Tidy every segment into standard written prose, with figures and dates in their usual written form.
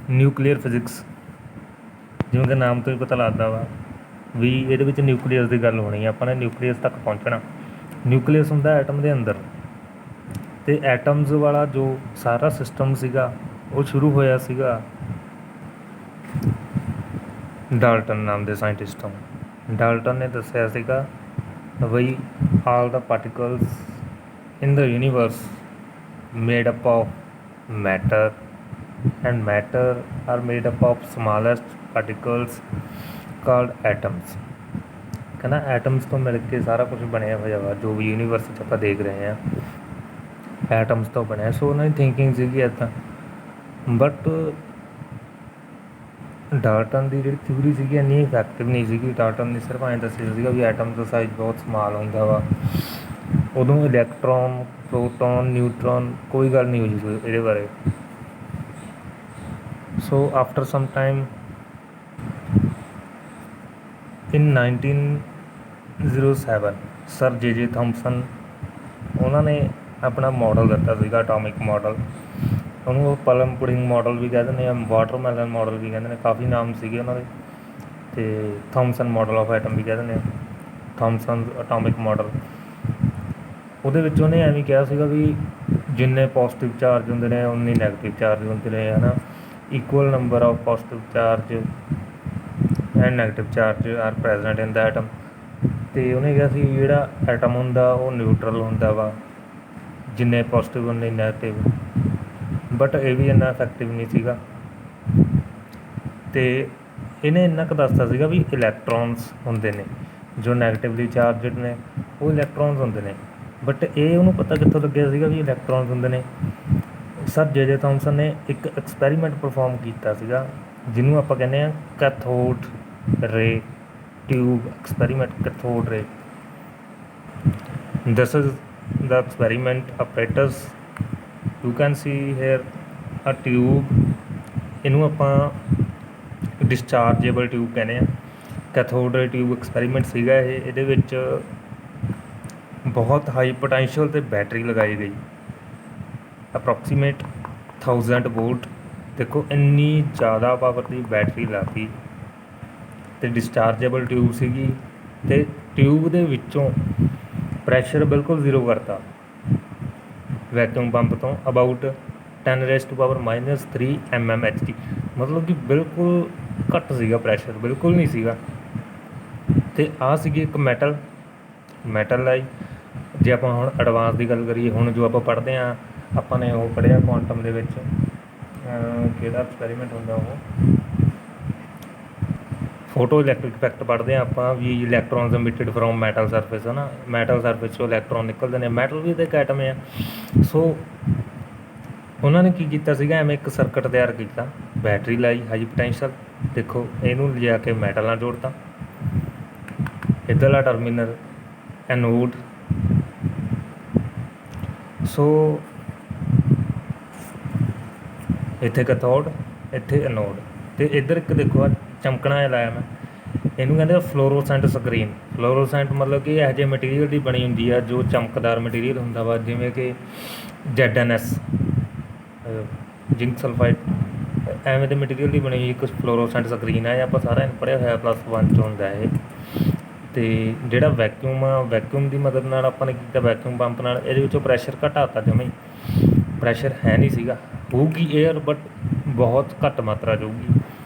Nuclear physics, ਜਿਵੇਂ ਕਿ ਨਾਮ ਤੋਂ ਹੀ ਪਤਾ ਲੱਗਦਾ ਵਾ ਵੀ ਇਹਦੇ ਵਿੱਚ ਨਿਊਕਲੀਅਸ ਦੀ ਗੱਲ ਹੋਣੀ ਆ। ਆਪਾਂ ਨੇ ਨਿਊਕਲੀਅਸ ਤੱਕ ਪਹੁੰਚਣਾ। ਨਿਊਕਲੀਅਸ ਹੁੰਦਾ ਐਟਮ ਦੇ ਅੰਦਰ, ਅਤੇ ਐਟਮਸ ਵਾਲਾ ਜੋ ਸਾਰਾ ਸਿਸਟਮ ਸੀਗਾ ਉਹ ਸ਼ੁਰੂ ਹੋਇਆ ਸੀਗਾ ਡਾਲਟਨ ਨਾਮ ਦੇ ਸਾਇੰਟਿਸਟ ਤੋਂ। ਡਾਲਟਨ ਨੇ ਦੱਸਿਆ ਸੀਗਾ ਬਈ all the particles in the universe made up of matter and matter are made up of smallest particles called atoms. ਕਹਿੰਦਾ ਐਟਮਸ ਤੋਂ ਮਿਲ ਕੇ ਸਾਰਾ ਕੁਝ ਬਣਿਆ ਹੋਇਆ ਵਾ, ਜੋ ਵੀ ਯੂਨੀਵਰਸ 'ਚ ਆਪਾਂ ਦੇਖ ਰਹੇ ਹਾਂ ਐਟਮਸ ਤੋਂ ਬਣਿਆ। ਸੋ ਉਹਨਾਂ ਦੀ ਥਿੰਕਿੰਗ ਸੀਗੀ ਇੱਦਾਂ। ਬਟ ਡਾਲਟਨ ਦੀ ਜਿਹੜੀ ਥਿਊਰੀ ਸੀਗੀ ਇੰਨੀ ਇਫੈਕਟਿਵ ਨਹੀਂ ਸੀਗੀ। ਡਾਲਟਨ ਨੇ ਸਿਰਫ ਐਂ ਦੱਸਿਆ ਸੀਗਾ ਵੀ ਐਟਮ ਦਾ ਸਾਈਜ਼ ਬਹੁਤ ਸਮਾਲ ਹੁੰਦਾ ਵਾ। ਉਦੋਂ ਇਲੈਕਟ੍ਰੋਨ, ਪ੍ਰੋਟੋਨ, ਨਿਊਟਰੋਨ ਕੋਈ ਗੱਲ ਨਹੀਂ ਹੋਈ ਸੀ ਇਹਦੇ ਬਾਰੇ। So after some time in 1907 sir ਜੇ ਥੋਮਸਨ ਉਹਨਾਂ ਨੇ ਆਪਣਾ ਮਾਡਲ ਦਿੱਤਾ ਸੀਗਾ, ਅਟੋਮਿਕ ਮਾਡਲ। ਉਹਨੂੰ ਉਹ ਪਲਮ ਪੁਡਿੰਗ ਮਾਡਲ ਵੀ ਕਹਿ ਦਿੰਦੇ ਆ, ਵਾਟਰਮੈਲਨ ਮਾਡਲ ਵੀ ਕਹਿੰਦੇ ਨੇ, ਕਾਫੀ ਨਾਮ ਸੀਗੇ ਉਹਨਾਂ ਦੇ। ਅਤੇ ਥੋਮਸਨ ਮਾਡਲ ਆਫ ਐਟਮ ਵੀ ਕਹਿ ਦਿੰਦੇ ਆ, ਥੋਮਸਨ ਅਟੋਮਿਕ ਮਾਡਲ। ਉਹਦੇ ਵਿੱਚ ਉਹਨੇ ਐਵੇਂ ਕਿਹਾ ਸੀਗਾ ਵੀ ਜਿੰਨੇ ਪੋਜ਼ੀਟਿਵ ਚਾਰਜ ਹੁੰਦੇ ਨੇ ਉਨੇ ਨੈਗੇਟਿਵ ਚਾਰਜ ਹੁੰਦੇ ਨੇ, ਹੈ ਨਾ। Equal number of positive charge and negative charge are present in the atom. ਅਤੇ ਉਹਨੇ ਕਿਹਾ ਸੀ ਜਿਹੜਾ ਐਟਮ ਹੁੰਦਾ ਉਹ ਨਿਊਟਰਲ ਹੁੰਦਾ ਵਾ, ਜਿੰਨੇ ਪੋਜ਼ੀਟਿਵ ਉਨੇ ਨੈਗੇਟਿਵ। ਬਟ ਇਹ ਵੀ ਇੰਨਾ ਇਫੈਕਟਿਵ ਨਹੀਂ ਸੀਗਾ। ਅਤੇ ਇਹਨੇ ਇੰਨਾ ਕੁ ਦੱਸਤਾ ਸੀਗਾ ਵੀ ਇਲੈਕਟ੍ਰੋਨਸ ਹੁੰਦੇ ਨੇ ਜੋ ਨੈਗੇਟਿਵਲੀ ਚਾਰਜਡ ਨੇ, ਉਹ ਇਲੈਕਟ੍ਰੋਨਸ ਹੁੰਦੇ ਨੇ। ਬਟ ਇਹ ਉਹਨੂੰ ਪਤਾ ਕਿੱਥੋਂ ਲੱਗਿਆ ਸੀਗਾ ਵੀ ਇਲੈਕਟ੍ਰੋਨਸ ਹੁੰਦੇ ਨੇ। ਸਰ ਜੇ ਥੋਮਸਨ ਨੇ ਇੱਕ ਐਕਸਪੈਰੀਮੈਂਟ ਪਰਫੋਰਮ ਕੀਤਾ ਸੀਗਾ ਜਿਹਨੂੰ ਆਪਾਂ ਕਹਿੰਦੇ ਹਾਂ ਕੈਥੋਡ ਰੇ tube experiment. Cathode ray, this is the experiment apparatus. You can see here a tube, ਇਹਨੂੰ ਆਪਾਂ ਡਿਸਚਾਰਜੇਬਲ ਟਿਊਬ ਕਹਿੰਦੇ ਹਾਂ। ਕੈਥੋਡ ਰੇ ਟਿਊਬ ਐਕਸਪੈਰੀਮੈਂਟ ਸੀਗਾ ਇਹ। ਇਹਦੇ ਵਿੱਚ ਬਹੁਤ ਹਾਈ ਪੋਟੈਂਸ਼ੀਅਲ 'ਤੇ ਬੈਟਰੀ ਲਗਾਈ ਗਈ, ਅਪਰੋਕਸੀਮੇਟ 1000 ਵੋਲਟ। ਦੇਖੋ ਇੰਨੀ ਜ਼ਿਆਦਾ ਪਾਵਰ ਦੀ ਬੈਟਰੀ ਲਾਤੀ, ਅਤੇ ਡਿਸਚਾਰਜੇਬਲ ਟਿਊਬ ਸੀਗੀ। ਅਤੇ ਟਿਊਬ ਦੇ ਵਿੱਚੋਂ ਪ੍ਰੈਸ਼ਰ ਬਿਲਕੁਲ ਜ਼ੀਰੋ ਕਰਤਾ ਵੈਕਿਊਮ ਪੰਪ ਤੋਂ, ਅਬਾਊਟ 10⁻³ mmHg। ਮਤਲਬ ਕਿ ਬਿਲਕੁਲ ਘੱਟ ਸੀਗਾ ਪ੍ਰੈਸ਼ਰ, ਬਿਲਕੁਲ ਨਹੀਂ ਸੀਗਾ। ਅਤੇ ਆਹ ਸੀਗੀ ਇੱਕ ਮੈਟਲ ਲਾਈ। ਜੇ ਆਪਾਂ ਹੁਣ ਐਡਵਾਂਸ ਦੀ ਗੱਲ ਕਰੀਏ, ਹੁਣ ਜੋ ਆਪਾਂ ਪੜ੍ਹਦੇ ਹਾਂ, ਆਪਾਂ ਨੇ ਉਹ ਪੜ੍ਹਿਆ ਕੁਆਂਟਮ ਦੇ ਵਿੱਚ, ਕਿਹੜਾ ਐਕਸਪੈਰੀਮੈਂਟ ਹੁੰਦਾ ਉਹ, ਫੋਟੋ ਇਲੈਕਟ੍ਰਿਕ ਇਫੈਕਟ ਪੜ੍ਹਦੇ ਹਾਂ ਆਪਾਂ ਵੀ। ਇਲੈਕਟ੍ਰੋਨਸ ਐਮਿਟਡ ਫਰੋਮ ਮੈਟਲ ਸਰਫੇਸ, ਹੈ ਨਾ। ਮੈਟਲ ਸਰਫੇਸ 'ਚੋਂ ਇਲੈਕਟ੍ਰੋਨ ਨਿਕਲਦੇ ਨੇ। ਮੈਟਲ ਵੀ ਤਾਂ ਇੱਕ ਐਟਮ ਆ। ਸੋ ਉਹਨਾਂ ਨੇ ਕੀ ਕੀਤਾ ਸੀਗਾ, ਐਵੇਂ ਇੱਕ ਸਰਕਟ ਤਿਆਰ ਕੀਤਾ, ਬੈਟਰੀ ਲਾਈ ਹਾਈ ਪੋਟੈਂਸ਼ੀਅਲ। ਦੇਖੋ ਇਹਨੂੰ ਲਿਜਾ ਕੇ ਮੈਟਲ ਨਾਲ ਜੋੜਤਾ, ਇੱਧਰਲਾ ਟਰਮੀਨਲ ਐਨੋਡ। ਸੋ ਇੱਥੇ ਕੈਥੋਡ, ਇੱਥੇ ਐਨੋਡ, ਅਤੇ ਇੱਧਰ ਇੱਕ ਦੇਖੋ ਆ ਚਮਕਣਾ ਜਿਹਾ ਲਾਇਆ ਮੈਂ, ਇਹਨੂੰ ਕਹਿੰਦੇ ਫਲੋਰੋਸੈਂਟ ਸਕਰੀਨ। ਫਲੋਰੋਸੈਂਟ ਮਤਲਬ ਕਿ ਇਹੋ ਜਿਹੇ ਮਟੀਰੀਅਲ ਦੀ ਬਣੀ ਹੁੰਦੀ ਆ ਜੋ ਚਮਕਦਾਰ ਮਟੀਰੀਅਲ ਹੁੰਦਾ ਵਾ, ਜਿਵੇਂ ਕਿ ZnS, ਜ਼ਿੰਕ ਸਲਫਾਈਡ, ਐਵੇਂ ਦੇ ਮਟੀਰੀਅਲ ਦੀ ਬਣੀ ਇੱਕ ਫਲੋਰੋਸੈਂਟ ਸਕਰੀਨ ਹੈ। ਆਪਾਂ ਸਾਰਾ ਪੜ੍ਹਿਆ ਹੋਇਆ, +1 'ਚ ਹੁੰਦਾ ਇਹ। ਅਤੇ ਜਿਹੜਾ ਵੈਕਿਊਮ ਆ, ਵੈਕਿਊਮ ਦੀ ਮਦਦ ਨਾਲ ਆਪਾਂ ਨੇ ਕੀਤਾ, ਵੈਕਿਊਮ ਪੰਪ ਨਾਲ ਇਹਦੇ ਵਿੱਚੋਂ ਪ੍ਰੈਸ਼ਰ ਘਟਾਤਾ ਜਮਾਂ ਹੀ। ਪ੍ਰੈਸ਼ਰ ਹੈ ਨਹੀਂ ਸੀਗਾ, ਹੋਊਗੀ ਏਅਰ ਬਟ ਬਹੁਤ ਘੱਟ ਮਾਤਰਾ 'ਚ ਹੋਊਗੀ।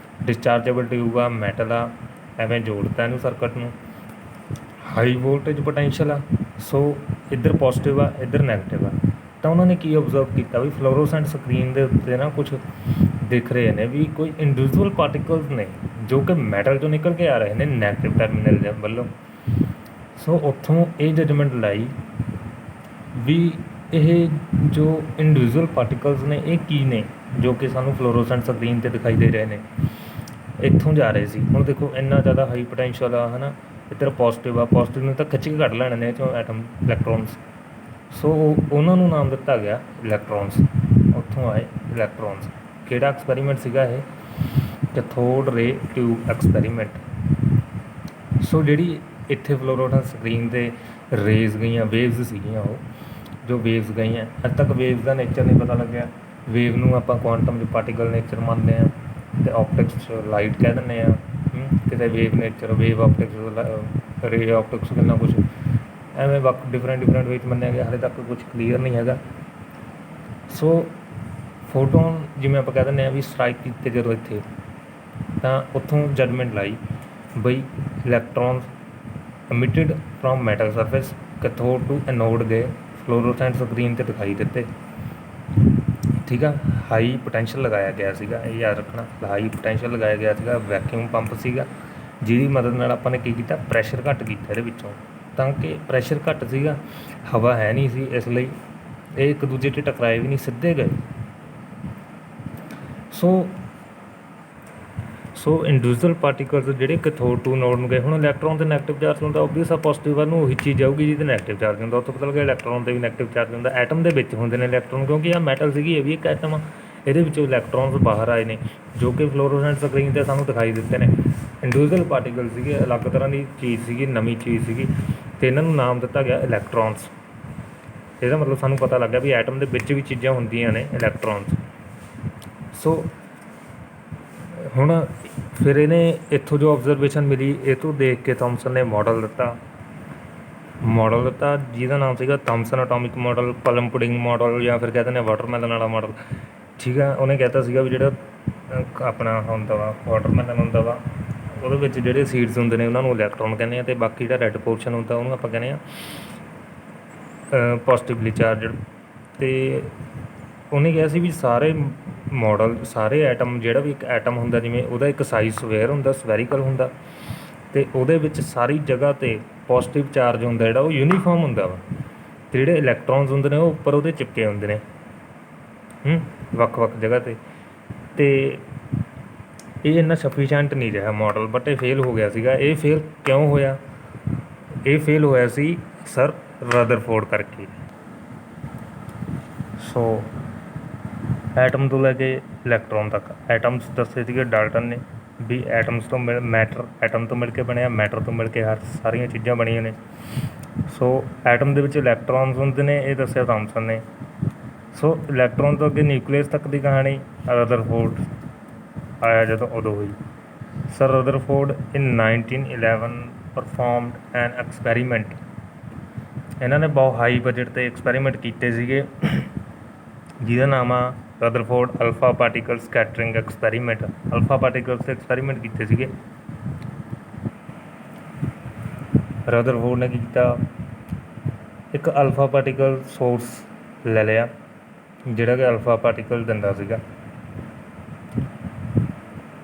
ਡਿਸਚਾਰਜੇਬਲ ਟਿਊਬ ਆ, ਮੈਟਲ ਆ, ਐਵੇਂ ਜੋੜਤਾ ਇਹਨੂੰ ਸਰਕਟ ਨੂੰ, ਹਾਈ ਵੋਲਟੇਜ ਪੋਟੈਂਸ਼ੀਅਲ ਆ। ਸੋ ਇੱਧਰ ਪੋਜ਼ੀਟਿਵ ਆ, ਇੱਧਰ ਨੈਗੇਟਿਵ ਆ। ਤਾਂ ਉਹਨਾਂ ਨੇ ਕੀ ਓਬਜ਼ਰਵ ਕੀਤਾ ਵੀ ਫਲੋਰੋਸੈਂਟ ਸਕਰੀਨ ਦੇ ਉੱਤੇ ਨਾ ਕੁਛ ਦਿਖ ਰਹੇ ਨੇ ਵੀ ਕੋਈ ਇੰਡੀਵਿਜੂਅਲ ਪਾਰਟੀਕਲਸ ਨੇ ਜੋ ਕਿ ਮੈਟਲ 'ਚੋਂ ਨਿਕਲ ਕੇ ਆ ਰਹੇ ਨੇ ਨੈਗੇਟਿਵ ਟਰਮੀਨਲ ਦੇ ਵੱਲੋਂ। ਸੋ ਉੱਥੋਂ ਇਹ ਜਜਮੈਂਟ ਲਾਈ ਵੀ ਇਹ ਜੋ ਇੰਡੀਵਿਜੂਅਲ ਪਾਰਟੀਕਲਸ ਨੇ ਇਹ ਕੀ ਨੇ ਜੋ ਕਿ ਸਾਨੂੰ ਫਲੋਰੋਸੈਂਟ ਸਕਰੀਨ 'ਤੇ ਦਿਖਾਈ ਦੇ ਰਹੇ ਨੇ, ਇੱਥੋਂ ਜਾ ਰਹੇ ਸੀ। ਹੁਣ ਦੇਖੋ ਇੰਨਾ ਜ਼ਿਆਦਾ ਹਾਈ ਪੋਟੈਂਸ਼ੀਅਲ ਆ, ਹੈ ਨਾ। ਇੱਧਰ ਪੋਜ਼ੀਟਿਵ ਆ, ਪੋਜ਼ੀਟਿਵ ਨੂੰ ਤਾਂ ਖਿੱਚ ਕੇ ਕੱਢ ਲੈਣੇ ਨੇ ਇਹ 'ਚੋਂ ਐਟਮ, ਇਲੈਕਟ੍ਰੋਨਸ। ਸੋ ਉਹਨਾਂ ਨੂੰ ਨਾਮ ਦਿੱਤਾ ਗਿਆ ਇਲੈਕਟ੍ਰੋਨਸ, ਉੱਥੋਂ ਆਏ ਇਲੈਕਟ੍ਰੋਨਸ। ਕਿਹੜਾ ਐਕਸਪੈਰੀਮੈਂਟ ਸੀਗਾ ਇਹ, ਕੈਥੋਡ ਰੇ ਟਿਊਬ ਐਕਸਪੈਰੀਮੈਂਟ। ਸੋ ਜਿਹੜੀ ਇੱਥੇ ਫਲੋਰੋਸੈਂਟ ਸਕਰੀਨ 'ਤੇ ਰੇਜ਼ ਗਈਆਂ, ਵੇਵਜ਼ ਸੀਗੀਆਂ, ਉਹ ਜੋ ਵੇਵਜ਼ ਗਈਆਂ, ਅੱਜ ਤੱਕ ਵੇਵਜ਼ ਦਾ ਨੇਚਰ ਨਹੀਂ ਪਤਾ ਲੱਗਿਆ। ਵੇਵ ਨੂੰ ਆਪਾਂ ਕੁਆਂਟਮ ਦੇ ਪਾਰਟੀਕਲ ਨੇਚਰ ਮੰਨਦੇ ਹਾਂ, ਅਤੇ ਆਪਟਿਕਸ ਲਾਈਟ ਕਹਿ ਦਿੰਦੇ ਆ, ਕਿਤੇ ਵੇਵ ਨੇਚਰ, ਵੇਵ ਆਪਟਿਕਸ, ਰੇ ਆਪਟਿਕਸ, ਕਿੰਨਾ ਕੁਛ ਐਵੇਂ ਡਿਫਰੈਂਟ ਵਿੱਚ ਮੰਨਿਆ ਗਿਆ। ਹਾਲੇ ਤੱਕ ਕੁਛ ਕਲੀਅਰ ਨਹੀਂ ਹੈਗਾ। ਸੋ ਫੋਟੋਨ ਜਿਵੇਂ ਆਪਾਂ ਕਹਿ ਦਿੰਦੇ ਹਾਂ ਵੀ ਸਟਰਾਈਕ ਕੀਤੇ ਜਦੋਂ ਇੱਥੇ, ਤਾਂ ਉੱਥੋਂ ਜਜਮੈਂਟ ਲਾਈ ਬਈ electrons emitted from metal surface cathode to anode ਗਏ, ਫਲੋਰੋਸੈਂਟ ਸਕਰੀਨ 'ਤੇ ਦਿਖਾਈ ਦਿੱਤੇ। ਠੀਕ ਆ, ਹਾਈ ਪੋਟੈਂਸ਼ੀਅਲ ਲਗਾਇਆ ਗਿਆ ਸੀਗਾ, ਇਹ ਯਾਦ ਰੱਖਣਾ, ਹਾਈ ਪੋਟੈਂਸ਼ੀਅਲ ਲਗਾਇਆ ਗਿਆ ਸੀਗਾ। ਵੈਕਿਊਮ ਪੰਪ ਸੀਗਾ ਜਿਹਦੀ ਮਦਦ ਨਾਲ ਆਪਾਂ ਨੇ ਕੀ ਕੀਤਾ, ਪ੍ਰੈਸ਼ਰ ਘੱਟ ਕੀਤਾ ਇਹਦੇ ਵਿੱਚੋਂ, ਤਾਂ ਕਿ ਪ੍ਰੈਸ਼ਰ ਘੱਟ ਸੀਗਾ, ਹਵਾ ਹੈ ਨਹੀਂ ਸੀ, ਇਸ ਲਈ ਇਹ ਇੱਕ ਦੂਜੇ 'ਤੇ ਟਕਰਾਏ ਵੀ ਨਹੀਂ, ਸਿੱਧੇ ਗਏ। ਸੋ ਇੰਡੀਵਿਜੂਅਲ ਪਾਰਟੀਕਲਸ ਜਿਹੜੇ ਕੈਥੋਡ ਟੂ ਐਨੋਡ ਨੂੰ ਗਏ। ਹੁਣ ਇਲੈਕਟ੍ਰੋਨ 'ਤੇ ਨੈਗੇਟਿਵ ਚਾਰਜ ਹੁੰਦਾ, ਓਬਵੀਅਸ ਆ ਪੋਜ਼ੀਟਿਵ ਵੱਲ ਨੂੰ ਉਹੀ ਚੀਜ਼ ਆਊਗੀ ਜਿਹਦੇ ਨੈਗੇਟਿਵ ਚਾਰਜ ਹੁੰਦਾ। ਉੱਥੋਂ ਪਤਾ ਲੱਗਿਆ ਇਲੈਕਟ੍ਰੋਨ 'ਤੇ ਵੀ ਨੈਗੇਟਿਵ ਚਾਰਜ ਹੁੰਦਾ। ਐਟਮ ਦੇ ਵਿੱਚ ਹੁੰਦੇ ਨੇ ਇਲੈਕਟ੍ਰੋਨ, ਕਿਉਂਕਿ ਆਹ ਮੈਟਲ ਸੀਗੀ, ਇਹ ਵੀ ਇੱਕ ਐਟਮ ਆ, ਇਹਦੇ ਵਿੱਚੋਂ ਇਲੈਕਟ੍ਰੋਨਸ ਬਾਹਰ ਆਏ ਨੇ ਜੋ ਕਿ ਫਲੋਰੋਸੈਂਟ ਸਕਰੀਨ 'ਤੇ ਸਾਨੂੰ ਦਿਖਾਈ ਦਿੱਤੇ ਨੇ। ਇੰਡੀਵਿਜੂਅਲ ਪਾਰਟੀਕਲ ਸੀਗੇ, ਅਲੱਗ ਤਰ੍ਹਾਂ ਦੀ ਚੀਜ਼ ਸੀਗੀ, ਨਵੀਂ ਚੀਜ਼ ਸੀਗੀ, ਅਤੇ ਇਹਨਾਂ ਨੂੰ ਨਾਮ ਦਿੱਤਾ ਗਿਆ ਇਲੈਕਟ੍ਰੋਨਸ। ਇਹਦਾ ਮਤਲਬ ਸਾਨੂੰ ਪਤਾ ਲੱਗ ਗਿਆ ਵੀ ਐਟਮ ਦੇ ਵਿੱਚ ਵੀ ਚੀਜ਼ਾਂ ਹੁੰਦੀਆਂ ਨੇ ਇਲੈਕਟ੍ਰੋਨਸ। ਸੋ ਹੁਣ ਫਿਰ ਇਹਨੇ ਇੱਥੋਂ ਜੋ ਆਬਜ਼ਰਵੇਸ਼ਨ ਮਿਲੀ, ਇਹ ਤੋਂ ਦੇਖ ਕੇ ਥੋਮਸਨ ਨੇ ਮਾਡਲ ਦਿੱਤਾ ਜਿਹਦਾ ਨਾਮ ਸੀਗਾ Thomson atomic model, plum pudding model, ਜਾਂ ਫਿਰ ਕਹਿ ਦਿੰਦੇ ਵਾਟਰਮੈਲਨ ਵਾਲਾ ਮਾਡਲ। ਠੀਕ ਆ, ਉਹਨੇ ਕਹਿਤਾ ਸੀਗਾ ਵੀ ਜਿਹੜਾ ਆਪਣਾ ਹੁੰਦਾ ਵਾ ਵਾਟਰਮੈਲਨ ਹੁੰਦਾ ਵਾ, ਉਹਦੇ ਵਿੱਚ ਜਿਹੜੇ ਸੀਡਸ ਹੁੰਦੇ ਨੇ ਉਹਨਾਂ ਨੂੰ ਇਲੈਕਟ੍ਰੋਨ ਕਹਿੰਦੇ ਆ, ਅਤੇ ਬਾਕੀ ਜਿਹੜਾ ਰੈੱਡ ਪੋਰਸ਼ਨ ਹੁੰਦਾ ਉਹਨੂੰ ਆਪਾਂ ਕਹਿੰਦੇ ਆ ਪੋਜ਼ੀਟਿਵਲੀ ਚਾਰਜਡ। ਅਤੇ ਉਹਨੇ ਕਿਹਾ ਸੀ ਵੀ ਸਾਰੇ ਮਾਡਲ, ਸਾਰੇ ਐਟਮ, ਜਿਹੜਾ ਵੀ ਇੱਕ ਐਟਮ ਹੁੰਦਾ, ਜਿਵੇਂ ਉਹਦਾ ਇੱਕ ਸਾਈਜ਼ ਸਕੁਏਅਰ ਹੁੰਦਾ, ਸਫੈਰੀਕਲ ਹੁੰਦਾ, ਅਤੇ ਉਹਦੇ ਵਿੱਚ ਸਾਰੀ ਜਗ੍ਹਾ 'ਤੇ ਪੋਜ਼ੀਟਿਵ ਚਾਰਜ ਹੁੰਦਾ ਜਿਹੜਾ ਉਹ ਯੂਨੀਫਾਰਮ ਹੁੰਦਾ ਵਾ, ਅਤੇ ਜਿਹੜੇ ਇਲੈਕਟ੍ਰੋਨਸ ਹੁੰਦੇ ਨੇ ਉਹ ਉੱਪਰ ਉਹਦੇ ਚਿਪਕੇ ਹੁੰਦੇ ਨੇ ਵੱਖ ਜਗ੍ਹਾ 'ਤੇ। ਅਤੇ ਇਹ ਇੰਨਾ ਸਫੀਸ਼ੈਂਟ ਨਹੀਂ ਰਿਹਾ ਮਾਡਲ, ਬਟ ਇਹ ਫੇਲ ਹੋ ਗਿਆ ਸੀਗਾ। ਇਹ ਫੇਲ ਕਿਉਂ ਹੋਇਆ? ਇਹ ਫੇਲ ਹੋਇਆ ਸੀ ਸਰ ਰਦਰਫੋਰਡ ਕਰਕੇ। ਸੋ ਐਟਮ ਤੋਂ ਲੈ ਕੇ ਇਲੈਕਟ੍ਰੋਨ ਤੱਕ, ਐਟਮਸ ਦੱਸੇ ਸੀਗੇ ਡਾਲਟਨ ਨੇ ਵੀ ਐਟਮਸ ਤੋਂ ਮੈਟਰ, ਐਟਮ ਤੋਂ ਮਿਲ ਕੇ ਬਣਿਆ, ਮੈਟਰ ਤੋਂ ਮਿਲ ਕੇ ਸਾਰੀਆਂ ਚੀਜ਼ਾਂ ਬਣੀਆਂ ਨੇ। ਸੋ ਐਟਮ ਦੇ ਵਿੱਚ ਇਲੈਕਟ੍ਰੋਨਸ ਹੁੰਦੇ ਨੇ, ਇਹ ਦੱਸਿਆ ਥਾਮਸਨ ਨੇ। ਸੋ ਇਲੈਕਟ੍ਰੋਨ ਤੋਂ ਅੱਗੇ ਨਿਊਕਲੀਅਸ ਤੱਕ ਦੀ ਕਹਾਣੀ ਰਦਰਫੋਰਡ ਆਇਆ ਜਦੋਂ, ਉਦੋਂ ਹੋਈ। ਸਰ ਰਦਰਫੋਰਡ ਇਨ 1911 ਪਰਫੋਰਮਡ ਐਨ ਐਕਸਪੈਰੀਮੈਂਟ। ਇਹਨਾਂ ਨੇ ਬਹੁਤ ਹਾਈ ਬਜਟ 'ਤੇ ਐਕਸਪੈਰੀਮੈਂਟ ਕੀਤੇ ਸੀਗੇ, ਜਿਹਦਾ ਨਾਮ ਆ Rutherford alpha particle scattering experiment. Alpha particles 'ਤੇ ਐਕਸਪੈਰੀਮੈਂਟ ਕੀਤੇ ਸੀਗੇ। ਰਦਰਫੋਰਡ ਨੇ ਕੀ ਕੀਤਾ, ਇੱਕ ਅਲਫਾ ਪਾਰਟੀਕਲ ਸੋਰਸ ਲੈ ਲਿਆ ਜਿਹੜਾ ਕਿ ਅਲਫਾ ਪਾਰਟੀਕਲ ਦਿੰਦਾ ਸੀਗਾ।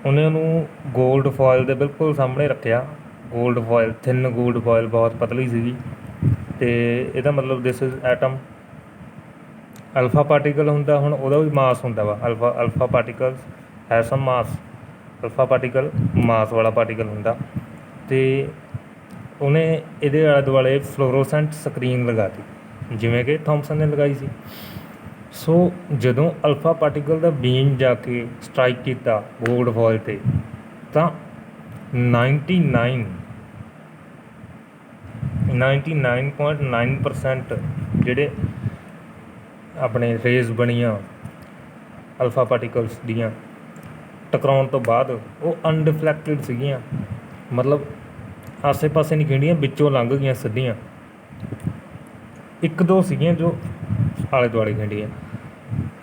ਉਹਨੇ ਉਹਨੂੰ ਗੋਲਡ ਫੋਇਲ ਦੇ ਬਿਲਕੁਲ ਸਾਹਮਣੇ ਰੱਖਿਆ। Gold foil, thin gold foil, ਬਹੁਤ ਪਤਲੀ ਸੀਗੀ, ਅਤੇ ਇਹਦਾ ਮਤਲਬ this is atom. Alpha particle ਹੁੰਦਾ, ਹੁਣ ਉਹਦਾ ਵੀ ਮਾਸ ਹੁੰਦਾ ਵਾ, ਅਲਫਾ ਪਾਰਟੀਕਲਸ ਹੈ ਸਮ ਮਾਸ। ਅਲਫਾ ਪਾਰਟੀਕਲ ਮਾਸ ਵਾਲਾ ਪਾਰਟੀਕਲ ਹੁੰਦਾ, ਅਤੇ ਉਹਨੇ ਇਹਦੇ ਆਲੇ ਦੁਆਲੇ ਫਲੋਰੋਸੈਂਟ ਸਕਰੀਨ ਲਗਾ ਦਿੱਤੀ ਜਿਵੇਂ ਕਿ ਥੋਮਸਨ ਨੇ ਲਗਾਈ ਸੀ। ਸੋ ਜਦੋਂ ਅਲਫਾ ਪਾਰਟੀਕਲ ਦਾ ਬੀਮ ਜਾ ਕੇ ਸਟਰਾਈਕ ਕੀਤਾ ਗੋਲਡ ਫੋਇਲ 'ਤੇ, ਤਾਂ 99.9% ਜਿਹੜੇ ਆਪਣੇ ਰੇਜ਼ ਬਣੀਆਂ ਅਲਫਾ ਪਾਰਟੀਕਲਸ ਦੀਆਂ ਟਕਰਾਉਣ ਤੋਂ ਬਾਅਦ ਉਹ ਅਨਡਿਫਲੈਕਟਿਡ ਸੀਗੀਆਂ, ਮਤਲਬ ਆਸੇ ਪਾਸੇ ਨਹੀਂ ਖਿੰਡੀਆਂ, ਵਿੱਚੋਂ ਲੰਘ ਗਈਆਂ ਸਿੱਧੀਆਂ। ਇੱਕ ਦੋ ਸੀਗੀਆਂ ਜੋ ਆਲੇ ਦੁਆਲੇ ਖਿੰਡੀਆਂ।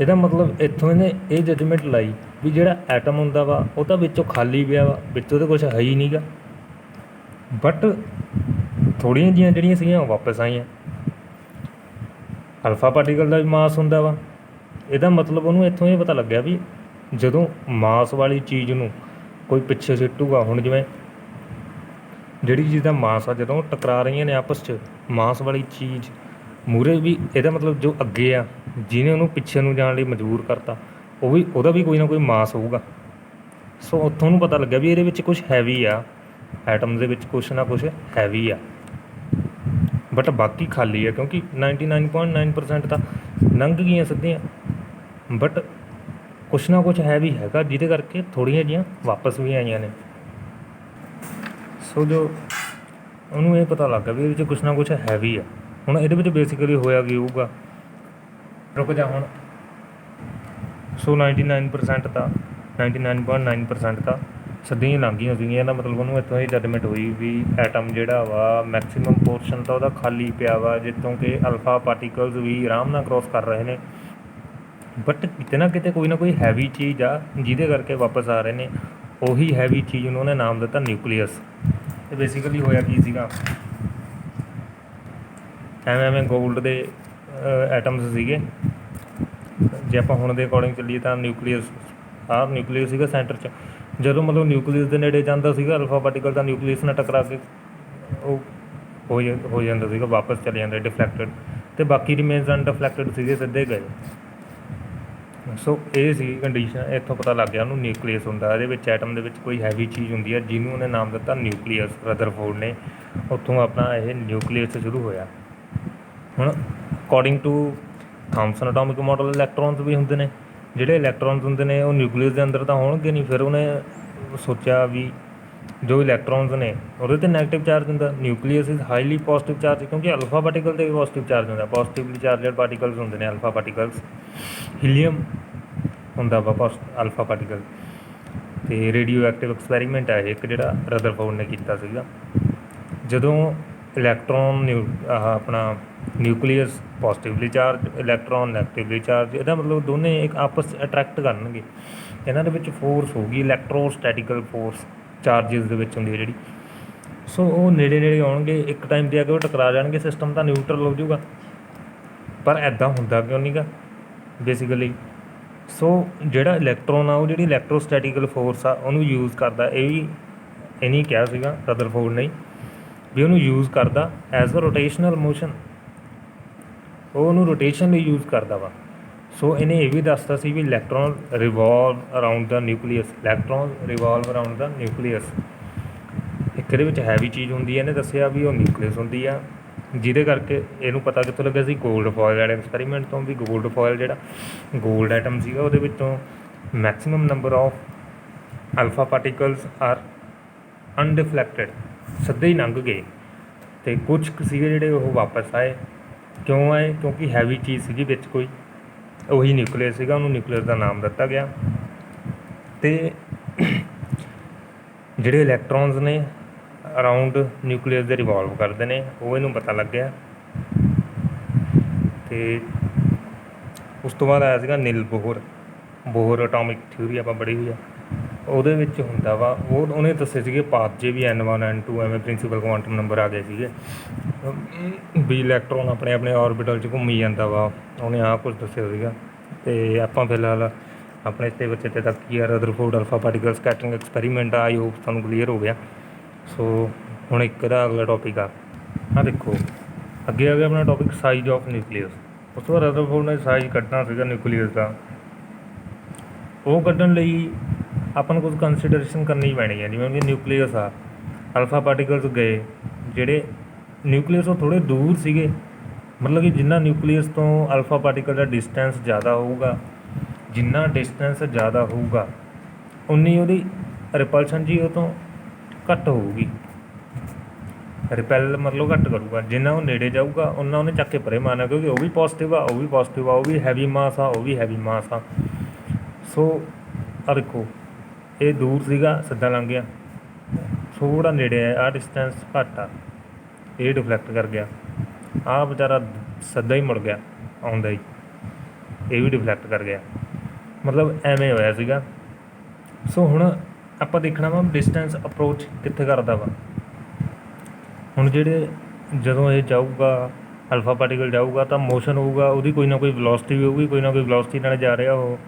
ਇਹਦਾ ਮਤਲਬ ਇੱਥੋਂ ਇਹਨੇ ਇਹ ਜਜਮੈਂਟ ਲਾਈ ਵੀ ਜਿਹੜਾ ਐਟਮ ਹੁੰਦਾ ਵਾ ਉਹ ਤਾਂ ਵਿੱਚੋਂ ਖਾਲੀ ਪਿਆ ਵਾ, ਵਿੱਚੋਂ ਤਾਂ ਕੁਛ ਹੈ ਹੀ ਨਹੀਂ ਗਾ, ਬਟ ਥੋੜ੍ਹੀਆਂ ਜਿਹੀਆਂ ਜਿਹੜੀਆਂ ਸੀਗੀਆਂ ਉਹ ਵਾਪਸ ਆਈਆਂ। ਅਲਫਾ ਪਾਰਟੀਕਲ ਦਾ ਵੀ ਮਾਸ ਹੁੰਦਾ ਵਾ, ਇਹਦਾ ਮਤਲਬ ਉਹਨੂੰ ਇੱਥੋਂ ਇਹ ਪਤਾ ਲੱਗਿਆ ਵੀ ਜਦੋਂ ਮਾਸ ਵਾਲੀ ਚੀਜ਼ ਨੂੰ ਕੋਈ ਪਿੱਛੇ ਸਿੱਟੂਗਾ, ਹੁਣ ਜਿਵੇਂ ਜਿਹੜੀ ਚੀਜ਼ ਦਾ ਮਾਸ ਆ, ਜਦੋਂ ਟਕਰਾ ਰਹੀਆਂ ਨੇ ਆਪਸ 'ਚ, ਮਾਸ ਵਾਲੀ ਚੀਜ਼ ਮੂਹਰੇ ਵੀ, ਇਹਦਾ ਮਤਲਬ ਜੋ ਅੱਗੇ ਆ ਜਿਹਨੇ ਉਹਨੂੰ ਪਿੱਛੇ ਨੂੰ ਜਾਣ ਲਈ ਮਜਬੂਰ ਕਰਤਾ, ਉਹਦਾ ਵੀ ਕੋਈ ਨਾ ਕੋਈ ਮਾਸ ਹੋਊਗਾ। ਸੋ ਉੱਥੋਂ ਨੂੰ ਪਤਾ ਲੱਗਿਆ ਵੀ ਇਹਦੇ ਵਿੱਚ ਕੁਛ ਹੈਵੀ ਆ, ਐਟਮ ਦੇ ਵਿੱਚ ਕੁਛ ਨਾ ਕੁਛ ਹੈਵੀ ਆ, ਬਟ ਬਾਕੀ ਖਾਲੀ ਆ, ਕਿਉਂਕਿ 99.9% ਤਾਂ ਲੰਘ ਗਈਆਂ ਸਿੱਧੀਆਂ, ਬਟ ਕੁਛ ਨਾ ਕੁਛ ਹੈਵੀ ਹੈਗਾ, ਜਿਹਦੇ ਕਰਕੇ ਥੋੜ੍ਹੀਆਂ ਜਿਹੀਆਂ ਵਾਪਸ ਵੀ ਆਈਆਂ ਨੇ। ਸੋ ਜੋ ਉਹਨੂੰ ਇਹ ਪਤਾ ਲੱਗ ਗਿਆ ਵੀ ਇਹਦੇ 'ਚ ਕੁਛ ਨਾ ਕੁਛ ਹੈਵੀ ਆ। ਹੁਣ ਇਹਦੇ ਵਿੱਚ ਬੇਸਿਕਲੀ ਹੋਇਆ ਕੀ ਹੋਊਗਾ, ਰੁਕ ਜਾ ਹੁਣ। ਸੋ 99% ਤਾਂ 99.9% ਤਾਂ ਸਿੱਧੀਆਂ ਹੀ ਲੰਘ ਗਈਆਂ ਸੀਗੀਆਂ। ਇਹਦਾ ਮਤਲਬ ਉਹਨੂੰ ਇੱਥੋਂ ਇਹ ਜੱਜਮੈਂਟ ਹੋਈ ਵੀ ਐਟਮ ਜਿਹੜਾ ਵਾ ਮੈਕਸੀਮਮ ਪੋਰਸ਼ਨ ਤਾਂ ਉਹਦਾ ਖਾਲੀ ਪਿਆ ਵਾ, ਜਿੱਥੋਂ ਕਿ ਅਲਫਾ ਪਾਰਟੀਕਲਸ ਵੀ ਆਰਾਮ ਨਾਲ ਕ੍ਰੋਸ ਕਰ ਰਹੇ ਨੇ। ਬਟ ਕਿਤੇ ਨਾ ਕਿਤੇ ਕੋਈ ਨਾ ਕੋਈ ਹੈਵੀ ਚੀਜ਼ ਆ ਜਿਹਦੇ ਕਰਕੇ ਵਾਪਸ ਆ ਰਹੇ ਨੇ। ਉਹੀ ਹੈਵੀ ਚੀਜ਼ ਨੂੰ ਉਹਨੇ ਨਾਮ ਦਿੱਤਾ ਨਿਊਕਲੀਅਸ। ਅਤੇ ਬੇਸਿਕਲੀ ਹੋਇਆ ਕੀ ਸੀਗਾ, ਐਵੇਂ ਗੋਲਡ ਦੇ ਐਟਮਸ ਸੀਗੇ। ਜੇ ਆਪਾਂ ਹੁਣ ਦੇ ਅਕੋਰਡਿੰਗ ਚੱਲੀਏ ਤਾਂ ਨਿਊਕਲੀਅਸ ਸੀਗਾ ਸੈਂਟਰ 'ਚ। ਜਦੋਂ ਮਤਲਬ ਨਿਊਕਲੀਅਸ ਦੇ ਨੇੜੇ ਜਾਂਦਾ ਸੀਗਾ ਅਲਫਾ ਪਾਰਟੀਕਲ, ਤਾਂ ਨਿਊਕਲੀਅਸ ਨਾਲ ਟਕਰਾ ਕੇ ਉਹ ਹੋ ਜਾਂਦਾ ਸੀਗਾ, ਵਾਪਸ ਚਲੇ ਜਾਂਦਾ ਡਿਫਲੈਕਟਡ, ਅਤੇ ਬਾਕੀ ਰਿਮੇਨਸ ਅਨਡਿਫਲੈਕਟਡ ਸੀਗੇ, ਸਿੱਧੇ ਗਏ। ਸੋ ਇਹ ਸੀ ਕੰਡੀਸ਼ਨ। ਇੱਥੋਂ ਪਤਾ ਲੱਗ ਗਿਆ ਉਹਨੂੰ ਨਿਊਕਲੀਅਸ ਹੁੰਦਾ। ਇਹਦੇ ਵਿੱਚ ਐਟਮ ਦੇ ਵਿੱਚ ਕੋਈ ਹੈਵੀ ਚੀਜ਼ ਹੁੰਦੀ ਹੈ ਜਿਹਨੂੰ ਉਹਨੇ ਨਾਮ ਦਿੱਤਾ ਨਿਊਕਲੀਅਸ, ਰਦਰਫੋਰਡ ਨੇ। ਉੱਥੋਂ ਆਪਣਾ ਇਹ ਨਿਊਕਲੀਅਸ ਸ਼ੁਰੂ ਹੋਇਆ। ਹੁਣ according to Thomson atomic model, electrons ਵੀ ਹੁੰਦੇ ਨੇ। ਜਿਹੜੇ ਇਲੈਕਟ੍ਰੋਨਸ ਹੁੰਦੇ ਨੇ ਉਹ ਨਿਊਕਲੀਅਸ ਦੇ ਅੰਦਰ ਤਾਂ ਹੋਣਗੇ ਨਹੀਂ। ਫਿਰ ਉਹਨੇ ਸੋਚਿਆ ਵੀ ਜੋ ਇਲੈਕਟ੍ਰੋਨਸ ਨੇ ਉਹਦੇ 'ਤੇ ਨੈਗੇਟਿਵ ਚਾਰਜ ਹੁੰਦਾ। Nucleus is highly positive charge, ਕਿਉਂਕਿ ਅਲਫਾ ਪਾਰਟੀਕਲ 'ਤੇ ਵੀ ਪੋਜ਼ੀਟਿਵ ਚਾਰਜ ਹੁੰਦਾ। ਪੋਜ਼ੀਟਿਵਲੀ ਚਾਰਜਡ ਪਾਰਟੀਕਲਸ ਹੁੰਦੇ ਨੇ ਅਲਫਾ ਪਾਰਟੀਕਲਸ। ਹੀਲੀਅਮ ਹੁੰਦਾ ਵਾ ਅਲਫਾ ਪਾਰਟੀਕਲ। ਅਤੇ ਰੇਡੀਓ ਐਕਟਿਵ ਐਕਸਪੈਰੀਮੈਂਟ ਹੈ ਇੱਕ ਜਿਹੜਾ ਰਦਰਫੋਰਡ ਨੇ ਕੀਤਾ ਸੀਗਾ। ਜਦੋਂ ਇਲੈਕਟ੍ਰੋਨ ਆਪਣਾ nucleus ਪੋਜ਼ੀਟਿਵਲੀ charge, electron negatively charge, ਇਹਦਾ ਮਤਲਬ ਦੋਨੇ ਇੱਕ ਆਪਸ 'ਚ ਅਟਰੈਕਟ ਕਰਨਗੇ। ਇਹਨਾਂ ਦੇ ਵਿੱਚ ਫੋਰਸ ਹੋਊਗੀ ਇਲੈਕਟ੍ਰੋਸਟੈਟਿਕਲ ਫੋਰਸ, ਚਾਰਜਿਸ ਦੇ ਵਿੱਚ ਹੁੰਦੀ ਹੈ ਜਿਹੜੀ। ਸੋ ਉਹ ਨੇੜੇ ਆਉਣਗੇ, ਇੱਕ ਟਾਈਮ 'ਤੇ ਆ ਕੇ ਉਹ ਟਕਰਾ ਜਾਣਗੇ, ਸਿਸਟਮ ਤਾਂ ਨਿਊਟਰਲ ਹੋ ਜਾਊਗਾ। ਪਰ ਇੱਦਾਂ ਹੁੰਦਾ ਕਿਉਂ ਨਹੀਂ ਗਾ ਬੇਸਿਕਲੀ। ਸੋ ਜਿਹੜਾ ਇਲੈਕਟ੍ਰੋਨ ਆ ਉਹ ਜਿਹੜੀ ਇਲੈਕਟ੍ਰੋਸਟੈਟਿਕਲ ਫੋਰਸ ਆ ਉਹਨੂੰ ਯੂਜ਼ ਕਰਦਾ। ਇਹ ਨਹੀਂ ਕਿਹਾ ਸੀਗਾ ਰਦਰਫੋਰਡ ਨੇ ਵੀ ਉਹਨੂੰ ਯੂਜ਼ ਕਰਦਾ ਐਜ਼ ਅ ਰੋਟੇਸ਼ਨਲ ਮੋਸ਼ਨ, ਉਹ ਉਹਨੂੰ ਰੋਟੇਸ਼ਨ ਲਈ ਯੂਜ਼ ਕਰਦਾ ਵਾ। ਸੋ ਇਹਨੇ ਇਹ ਵੀ ਦੱਸਤਾ ਸੀ ਵੀ ਇਲੈਕਟ੍ਰੋਨ ਰਿਵੋਲਵ ਅਰਾਊਂਡ ਦਾ ਨਿਊਕਲੀਅਸ, ਇੱਕ ਇਹਦੇ ਵਿੱਚ ਹੈਵੀ ਚੀਜ਼ ਹੁੰਦੀ ਹੈ। ਇਹਨੇ ਦੱਸਿਆ ਵੀ ਉਹ ਨਿਊਕਲੀਅਸ ਹੁੰਦੀ ਆ, ਜਿਹਦੇ ਕਰਕੇ ਇਹਨੂੰ ਪਤਾ ਕਿੱਥੋਂ ਲੱਗਿਆ ਸੀ, ਗੋਲਡ ਫੋਇਲ ਵਾਲੇ ਐਕਸਪੈਰੀਮੈਂਟ ਤੋਂ। ਵੀ ਗੋਲਡ ਫੋਇਲ ਜਿਹੜਾ ਗੋਲਡ ਐਟਮ ਸੀਗਾ ਉਹਦੇ ਵਿੱਚੋਂ maximum number of alpha particles are undeflected, ਸਿੱਧੇ ਹੀ ਲੰਘ ਗਏ। ਅਤੇ ਕੁਛ ਕੁ ਸੀਗੇ ਜਿਹੜੇ ਉਹ ਵਾਪਸ ਆਏ। ਕਿਉਂ ਆਏ? ਕਿਉਂਕਿ ਹੈਵੀ ਚੀਜ਼ ਸੀਗੀ ਵਿੱਚ ਕੋਈ, ਉਹੀ ਨਿਊਕਲੀਅਸ ਸੀਗਾ, ਉਹਨੂੰ ਨਿਊਕਲੀਅਸ ਦਾ ਨਾਮ ਦਿੱਤਾ ਗਿਆ। ਅਤੇ ਜਿਹੜੇ ਇਲੈਕਟ੍ਰੋਨਸ ਨੇ ਅਰਾਊਂਡ ਨਿਊਕਲੀਅਸ ਦੇ ਰਿਵੋਲਵ ਕਰਦੇ ਨੇ, ਉਹ ਇਹਨੂੰ ਪਤਾ ਲੱਗਿਆ। ਅਤੇ ਉਸ ਤੋਂ ਬਾਅਦ ਆਇਆ ਸੀਗਾ ਨਿਲ ਬੋਹਰ ਅਟੋਮਿਕ ਥਿਊਰੀ, ਆਪਾਂ ਪੜ੍ਹੀ ਹੋਈ ਆ। ਉਹਦੇ ਵਿੱਚ ਹੁੰਦਾ ਵਾ ਉਹਨੇ ਦੱਸੇ ਸੀਗੇ ਪਾਥ ਜੇ ਵੀ N1 N2 ਐਵੇਂ ਪ੍ਰਿੰਸੀਪਲ ਕੁਆਂਟਮ ਨੰਬਰ ਆ ਗਏ ਸੀਗੇ ਵੀ ਇਲੈਕਟ੍ਰੋਨ ਆਪਣੇ ਔਰਬਿਟਲ 'ਚ ਘੁੰਮੀ ਜਾਂਦਾ ਵਾ। ਉਹਨੇ ਆਹ ਕੁਛ ਦੱਸਿਆ ਸੀਗਾ। ਅਤੇ ਆਪਾਂ ਫਿਲਹਾਲ ਆਪਣੇ ਇੱਥੇ ਬੱਚੇ ਤੇ ਤੱਕ ਕੀ ਆ, Rutherford alpha particle scattering experiment ਆ। ਆਈ ਹੋਪ ਤੁਹਾਨੂੰ ਕਲੀਅਰ ਹੋ ਗਿਆ। ਸੋ ਹੁਣ ਇੱਕ ਇਹਦਾ ਅਗਲਾ ਟੋਪਿਕ ਆ ਦੇਖੋ, ਅੱਗੇ ਆ ਗਿਆ ਆਪਣਾ ਟੋਪਿਕ ਸਾਈਜ਼ ਆਫ ਨਿਊਕਲੀਅਸ। ਉਸ ਤੋਂ ਬਾਅਦ ਰਦਰਫੋਰਡ ਨੇ ਸਾਈਜ਼ ਕੱਢਣਾ ਸੀਗਾ ਨਿਊਕਲੀਅਸ ਦਾ। ਉਹ ਕੱਢਣ ਲਈ ਆਪਾਂ ਨੂੰ ਕੁਝ ਕੰਸੀਡਰੇਸ਼ਨ ਕਰਨੀ ਪੈਣੀ ਹੈ। ਜਿਵੇਂ ਕਿ ਨਿਊਕਲੀਅਸ ਆ, ਅਲਫਾ ਪਾਰਟੀਕਲਸ ਗਏ, ਜਿਹੜੇ ਨਿਊਕਲੀਅਸ ਉਹ ਥੋੜ੍ਹੇ ਦੂਰ ਸੀਗੇ। ਮਤਲਬ ਕਿ ਜਿੰਨਾ ਨਿਊਕਲੀਅਸ ਤੋਂ ਅਲਫਾ ਪਾਰਟੀਕਲ ਦਾ ਡਿਸਟੈਂਸ ਜ਼ਿਆਦਾ ਹੋਊਗਾ, ਜਿੰਨਾ ਡਿਸਟੈਂਸ ਜ਼ਿਆਦਾ ਹੋਊਗਾ ਉਨੀ ਉਹਦੀ ਰਿਪਲਸ਼ਨ ਜੀ ਉਹ ਤੋਂ ਘੱਟ ਹੋਊਗੀ। ਰਿਪੈਲ ਮਤਲਬ ਘੱਟ ਕਰੂਗਾ। ਜਿੰਨਾ ਉਹ ਨੇੜੇ ਜਾਊਗਾ ਉਨਾ ਉਹਨੇ ਚੱਕ ਕੇ ਪਰੇ ਮਾਰਨਾ, ਕਿਉਂਕਿ ਉਹ ਵੀ ਪੋਜ਼ੀਟਿਵ ਆ, ਉਹ ਵੀ ਹੈਵੀ ਮਾਸ ਆ, ਸੋ ਆ ਦੇਖੋ ਇਹ ਦੂਰ ਸੀਗਾ, ਸਿੱਧਾ ਲੰਘ ਗਿਆ। ਥੋੜ੍ਹਾ ਨੇੜੇ ਆ, ਆਹ ਡਿਸਟੈਂਸ ਘੱਟ ਆ, ਇਹ ਡਿਫਲੈਕਟ ਕਰ ਗਿਆ। ਆਹ ਵਿਚਾਰਾ ਸਿੱਧਾ ਹੀ ਮੁੜ ਗਿਆ ਆਉਂਦਾ ਹੀ, ਇਹ ਵੀ ਡਿਫਲੈਕਟ ਕਰ ਗਿਆ। ਮਤਲਬ ਐਵੇਂ ਹੋਇਆ ਸੀਗਾ। ਸੋ ਹੁਣ ਆਪਾਂ ਦੇਖਣਾ ਵਾ ਡਿਸਟੈਂਸ ਅਪਰੋਚ ਕਿੱਥੇ ਕਰਦਾ ਵਾ। ਹੁਣ ਜਦੋਂ ਇਹ ਜਾਊਗਾ, ਅਲਫਾ ਪਾਰਟੀਕਲ ਜਾਊਗਾ ਤਾਂ ਮੋਸ਼ਨ ਹੋਊਗਾ, ਉਹਦੀ ਕੋਈ ਨਾ ਕੋਈ ਵੈਲੋਸਿਟੀ ਵੀ ਹੋਊਗੀ, ਕੋਈ ਨਾ ਕੋਈ ਵੈਲੋਸਿਟੀ ਨਾਲ ਜਾ ਰਿਹਾ ਉਹ।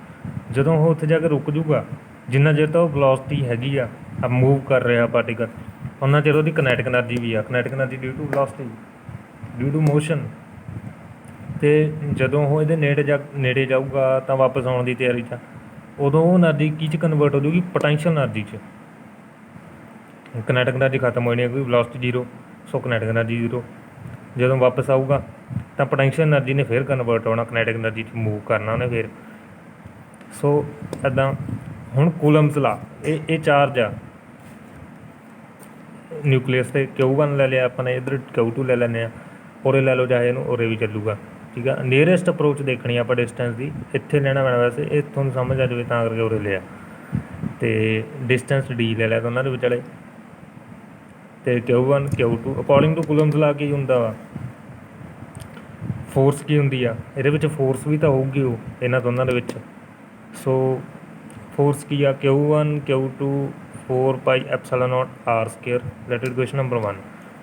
ਜਦੋਂ ਉਹ ਉੱਥੇ ਜਾ ਕੇ ਰੁਕ ਜੂਗਾ, ਜਿੰਨਾ ਚਿਰ ਤਾਂ ਉਹ ਵੈਲੋਸਿਟੀ ਹੈਗੀ ਆ, ਮੂਵ ਕਰ ਰਿਹਾ ਪਾਰਟੀਕਲ, ਉਹਨਾਂ ਚਿਰ ਉਹਦੀ ਕਨੈਟਿਕ ਐਨਰਜੀ ਵੀ ਆ। Kinetic energy due to velocity, due to motion. ਅਤੇ ਜਦੋਂ ਉਹ ਇਹਦੇ ਨੇੜੇ ਜਾਊਗਾ ਤਾਂ ਵਾਪਸ ਆਉਣ ਦੀ ਤਿਆਰੀ 'ਚ, ਉਦੋਂ ਉਹ ਐਨਰਜੀ ਕੀ 'ਚ ਕਨਵਰਟ ਹੋ ਜੂਗੀ, ਪੋਟੈਂਸ਼ੀਅਲ ਐਨਰਜੀ 'ਚ। ਕਨੈਟਿਕ ਐਨਰਜੀ ਖਤਮ ਹੋ ਜਾਣੀ ਹੈ ਕਿਉਂਕਿ ਵੈਲੋਸਿਟੀ ਜ਼ੀਰੋ, ਸੋ ਕਨੈਟਿਕ ਐਨਰਜੀ ਜ਼ੀਰੋ। ਜਦੋਂ ਵਾਪਸ ਆਊਗਾ ਤਾਂ ਪੋਟੈਂਸ਼ੀਅਲ ਐਨਰਜੀ ਨੇ ਫਿਰ ਕਨਵਰਟ ਹੋਣਾ, ਕਨੈਟਿਕ ਐਨਰਜੀ 'ਚ ਮੂਵ ਕਰਨਾ ਉਹਨੇ ਫਿਰ। ਸੋ ਇੱਦਾਂ ਹੁਣ ਕੂਲਮਜ਼ ਲਾ, ਇਹ ਚਾਰਜ ਆ ਨਿਊਕਲੀਅਸ 'ਤੇ। Q1 ਲੈ ਲਿਆ ਆਪਾਂ ਨੇ, ਇੱਧਰ Q2 ਲੈ ਲੈਂਦੇ ਹਾਂ, ਉਰੇ ਲੈ ਲਓ ਚਾਹੇ ਇਹਨੂੰ, ਉਰੇ ਵੀ ਚੱਲੂਗਾ, ਠੀਕ ਆ। ਨੀਅਰੈਸਟ ਅਪਰੋਚ ਦੇਖਣੀ ਆਪਾਂ ਡਿਸਟੈਂਸ ਦੀ, ਇੱਥੇ ਲੈਣਾ ਪੈਣਾ ਵੈਸੇ, ਇਹ ਤੁਹਾਨੂੰ ਸਮਝ ਆ ਜਾਵੇ ਤਾਂ ਕਰਕੇ ਉਰੇ ਲਿਆ। ਤੇ ਡਿਸਟੈਂਸ ਡੀ ਲੈ ਲਿਆ ਦੋਨਾਂ ਦੇ ਵਿਚਾਲੇ। ਤੇ Q1 Q2 ਅਕੋਰਡਿੰਗ ਟੂ ਕੂਲਮਸ ਲਾ ਕੀ ਹੁੰਦਾ ਵਾ, ਫੋਰਸ ਕੀ ਹੁੰਦੀ ਆ ਇਹਦੇ ਵਿੱਚ, ਫੋਰਸ ਵੀ ਤਾਂ ਹੋਊਗੀ ਉਹ ਇਹਨਾਂ ਦੋਨਾਂ ਦੇ ਵਿੱਚ। ਸੋ ਫੋਰਸ ਕੀ ਆ, Q1 Q2 4 pi epsilon naught R square. That is question number 1।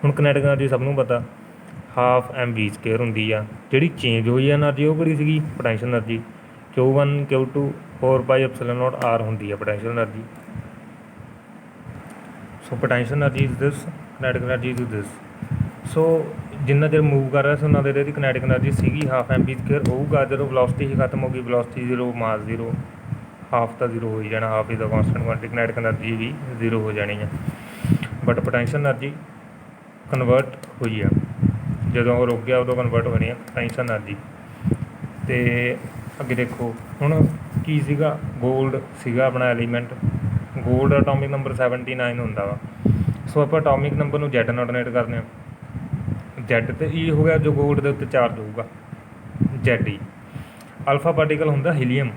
ਹੁਣ ਕਿਨੈਟਿਕ ਐਨਰਜੀ ਸਭ ਨੂੰ ਪਤਾ ਹਾਫ mv ਸਕੇਅਰ ਹੁੰਦੀ ਆ। ਜਿਹੜੀ ਚੇਂਜ ਹੋਈ ਐਨਰਜੀ ਉਹ ਕਿਹੜੀ ਸੀਗੀ, potential energy. Q1 Q2 4 pi epsilon naught R ਹੁੰਦੀ ਆ potential energy. So potential energy is this, kinetic energy is this. So ਜਿੰਨਾ ਚਿਰ ਮੂਵ ਕਰ ਰਿਹਾ ਸੀ ਉਹਨਾਂ ਦੇ ਇਹਦੀ ਕਿਨੈਟਿਕ ਐਨਰਜੀ ਸੀਗੀ ਹਾਫ mv ਸਕੇਅਰ। ਹੋਊਗਾ ਜਦੋਂ ਵੈਲੋਸਿਟੀ ਹੀ ਖਤਮ ਹੋ ਗਈ, velocity zero, mass zero, half ਤਾਂ ਜ਼ੀਰੋ ਹੋ ਹੀ ਜਾਣਾ। Half is the constant quantity, kinetic energy ਵੀ ਜ਼ੀਰੋ ਹੋ ਜਾਣੀ ਆ। ਬਟ ਪੋਟੈਂਸ਼ੀਅਲ ਐਨਰਜੀ ਕਨਵਰਟ ਹੋਈ ਆ, ਜਦੋਂ ਉਹ ਰੁਕ ਗਿਆ ਉਦੋਂ ਕਨਵਰਟ ਹੋਣੀ ਆ ਪੋਟੈਂਸ਼ੀਅਲ ਐਨਰਜੀ। ਅਤੇ ਅੱਗੇ ਦੇਖੋ ਹੁਣ ਕੀ ਸੀਗਾ, ਗੋਲਡ ਸੀਗਾ ਆਪਣਾ ਐਲੀਮੈਂਟ। ਗੋਲਡ ਅਟੋਮਿਕ ਨੰਬਰ 79 ਹੁੰਦਾ ਵਾ। ਸੋ ਆਪਾਂ ਅਟੋਮਿਕ ਨੰਬਰ ਨੂੰ Z ਨਾਲ ਡੋਨੇਟ ਕਰਦੇ ਹਾਂ। Z ਤੇ E ਹੋ ਗਿਆ ਜੋ ਗੋਲਡ ਦੇ ਉੱਤੇ ਚਾਰਜ ਹੋਊਗਾ, ZE। ਅਲਫਾ ਪਾਰਟੀਕਲ ਹੁੰਦਾ ਹੀਲੀਅਮ।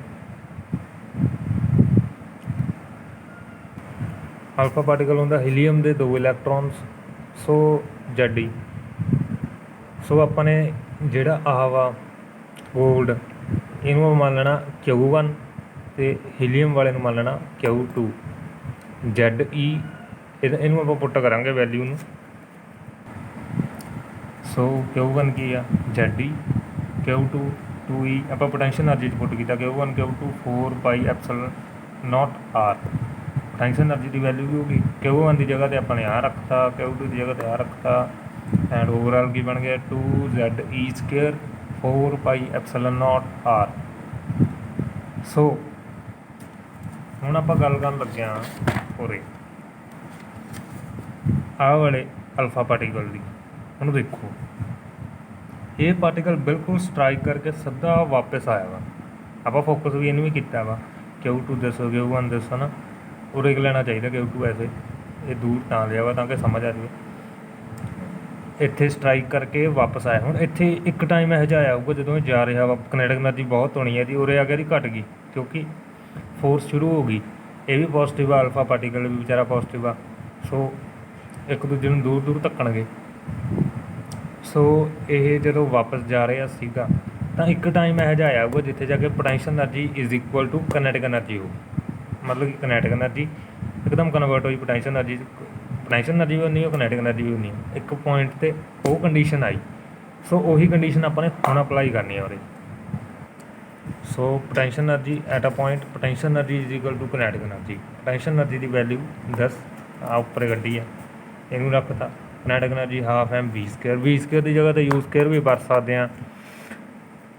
ਅਲਫਾ ਪਾਰਟੀਕਲ ਹੁੰਦਾ ਹੀਲੀਅਮ ਦੇ 2 ਇਲੈਕਟ੍ਰੋਨਸ, ਸੋ ZE। ਸੋ ਆਪਾਂ ਨੇ ਜਿਹੜਾ ਆਹ ਵਾ ਗੋਲਡ, ਇਹਨੂੰ ਮੰਨ ਲੈਣਾ Q1 ਅਤੇ ਹੀਲੀਅਮ ਵਾਲੇ ਨੂੰ ਮੰਨ ਲੈਣਾ Q2। ZE ਇਹਨੂੰ ਆਪਾਂ ਪੁੱਟ ਕਰਾਂਗੇ ਵੈਲਿਊ ਨੂੰ। ਸੋ Q1 ਕੀ ਆ, ZE, Q2 2E। ਆਪਾਂ ਪੋਟੈਂਸ਼ੀਅਲ ਐਨਰਜੀ 'ਚ ਪੁੱਟ ਕੀਤਾ Q1 Q2 4 pi epsilon naught R. Potential energy ਦੀ ਵੈਲਿਊ ਵੀ ਹੋ ਗਈ। Q1 ਦੀ ਜਗ੍ਹਾ 'ਤੇ ਆਪਾਂ ਨੇ ਆਹ ਰੱਖਤਾ, Q2 ਦੀ ਜਗ੍ਹਾ 'ਤੇ ਆਹ ਰੱਖਤਾ, ਐਂਡ ਓਵਰਆਲ ਕੀ ਬਣ ਗਿਆ 2ZE square 4 pi epsilon naught R. ਸੋ ਹੁਣ ਆਪਾਂ ਗੱਲ ਕਰਨ ਲੱਗਿਆ ਉਰੇ ਆਹ ਵਾਲੇ ਅਲਫਾ ਪਾਰਟੀਕਲ ਦੀ। ਹੁਣ ਦੇਖੋ ਇਹ ਪਾਰਟੀਕਲ ਬਿਲਕੁਲ ਸਟਰਾਈਕ ਕਰਕੇ ਸਿੱਧਾ ਵਾਪਸ ਆਇਆ ਵਾ। ਆਪਾਂ ਫੋਕਸ ਵੀ ਇਹਨੂੰ ਵੀ ਕੀਤਾ ਵਾ, Q2 ਦੱਸੋ Q1 ਦੱਸੋ ਨਾ, ਉਰੇ ਲੈਣਾ ਚਾਹੀਦਾ Q2 ਵੈਸੇ। ਇਹ ਦੂਰ ਤਾਂ ਲਿਆ ਵਾ ਤਾਂ ਕਿ ਸਮਝ ਆ ਜਾਵੇ। ਇੱਥੇ ਸਟਰਾਈਕ ਕਰਕੇ ਵਾਪਸ ਆਇਆ। ਹੁਣ ਇੱਥੇ ਇੱਕ ਟਾਈਮ ਇਹੋ ਜਿਹਾ ਆਇਆ ਹੋਊਗਾ ਜਦੋਂ ਇਹ ਜਾ ਰਿਹਾ ਵਾ, ਕਿਨੈਟਿਕ ਐਨਰਜੀ ਬਹੁਤ ਹੋਣੀ ਹੈ ਜੀ। ਉਰੇ ਆ ਕੇ ਇਹਦੀ ਘਟ ਗਈ ਕਿਉਂਕਿ ਫੋਰਸ ਸ਼ੁਰੂ ਹੋ ਗਈ। ਇਹ ਵੀ ਪੋਜ਼ੀਟਿਵ ਆ, ਅਲਫਾ ਪਾਰਟੀਕਲ ਵੀ ਵਿਚਾਰਾ ਪੋਜ਼ੀਟਿਵ ਆ। ਸੋ ਇੱਕ ਦੂਜੇ ਨੂੰ ਦੂਰ ਦੂਰ ਧੱਕਣਗੇ। ਸੋ ਇਹ ਜਦੋਂ ਵਾਪਸ ਜਾ ਰਿਹਾ ਸੀਗਾ ਤਾਂ ਇੱਕ ਟਾਈਮ ਇਹੋ ਜਿਹਾ ਆਇਆ ਹੋਊਗਾ ਜਿੱਥੇ ਜਾ ਕੇ potential energy is equal to kinetic energy ਹੋ। ਮਤਲਬ ਕਿ ਕਿਨੈਟਿਕ ਐਨਰਜੀ ਇੱਕਦਮ ਕਨਵਰਟ ਹੋਈ ਪੋਟੈਂਸ਼ੀਅਲ ਐਨਰਜੀ 'ਚ। ਪੋਟੈਂਸ਼ੀਅਲ ਐਨਰਜੀ ਵੀ ਉਨੀ ਉਹ ਕਿਨੈਟਿਕ ਐਨਰਜੀ ਵੀ ਉਨੀ ਇੱਕ ਪੁਆਇੰਟ 'ਤੇ ਉਹ ਕੰਡੀਸ਼ਨ ਆਈ। ਸੋ ਉਹੀ ਕੰਡੀਸ਼ਨ ਆਪਾਂ ਨੇ ਹੁਣ ਅਪਲਾਈ ਕਰਨੀ ਆ ਉਹਦੇ। So potential energy at a point, potential energy is equal to kinetic energy. Potential energy ਦੀ ਵੈਲਿਊ 10 ਆ ਉੱਪਰ ਗੱਡੀ ਆ, ਇਹਨੂੰ ਰੱਖਤਾ। Kinetic energy half mv square. V square ਦੀ ਜਗ੍ਹਾ 'ਤੇ U ਸਕੇਅਰ ਵੀ ਵਰਤ ਸਕਦੇ ਹਾਂ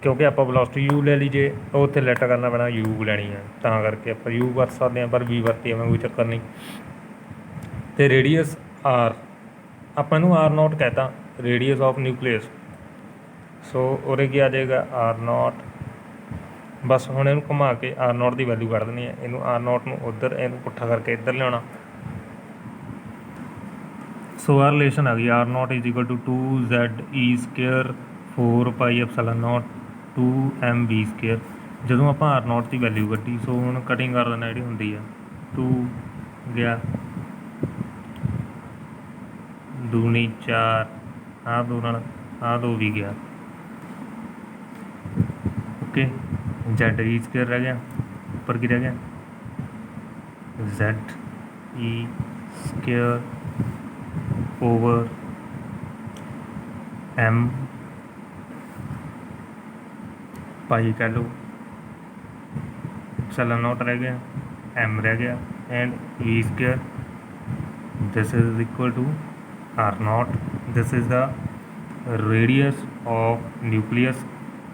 ਕਿਉਂਕਿ ਆਪਾਂ ਵੈਲੋਸਿਟੀ U ਲੈ ਲਈ, ਜੇ ਉਹ ਉੱਥੇ ਲੈਟ ਕਰਨਾ ਪੈਣਾ U ਲੈਣੀ ਆ, ਤਾਂ ਕਰਕੇ ਆਪਾਂ U ਵਰਤ ਸਕਦੇ ਹਾਂ। ਪਰ V ਵਰਤੀ ਐਵੇਂ ਕੋਈ ਚੱਕਰ ਨਹੀਂ। ਅਤੇ ਰੇਡੀਅਸ R, ਆਪਾਂ ਇਹਨੂੰ R0 ਕਹਿਤਾ, ਰੇਡੀਅਸ ਆਫ ਨਿਊਕਲੀਅਸ। ਸੋ ਉਰੇ ਕੀ ਆ ਜਾਏਗਾ R0। ਬਸ ਹੁਣ ਇਹਨੂੰ ਘੁਮਾ ਕੇ R0 ਦੀ ਵੈਲਿਊ ਕੱਢ ਦੇਣੀ ਹੈ। ਇਹਨੂੰ R0 ਨੂੰ ਉੱਧਰ, ਇਹਨੂੰ ਪੁੱਠਾ ਕਰਕੇ ਇੱਧਰ ਲਿਆਉਣਾ। ਸੋ ਆਹ ਰਿਲੇਸ਼ਨ ਆ ਗਈ R0 is equal to 2ZE square 4 pi epsilon naught 2mv square. ਜਦੋਂ ਆਪਾਂ R0 ਦੀ ਵੈਲਿਊ ਕੱਢੀ, ਸੋ ਹੁਣ ਕਟਿੰਗ ਕਰ ਦੇਣਾ ਜਿਹੜੀ ਹੁੰਦੀ ਆ, 2 ਗਿਆ, ਦੂਣੀ 4, ਆਹ 2 ਨਾਲ ਆਹ 2 ਵੀ ਗਿਆ। ਓਕੇ, ZE ਸਕੇਅਰ ਰਹਿ ਗਿਆ, ਉੱਪਰ ਕੀ ਰਹਿ ਗਿਆ ZE ਸਕੇਅਰ ਓਵਰ m ਪਾਈ ਕਹਿ ਲਓ, ਐਪਸਲਨ ਨੋਟ ਰਹਿ ਗਿਆ, m ਰਹਿ ਗਿਆ, and v square. this is equal to R0. this is the radius of nucleus,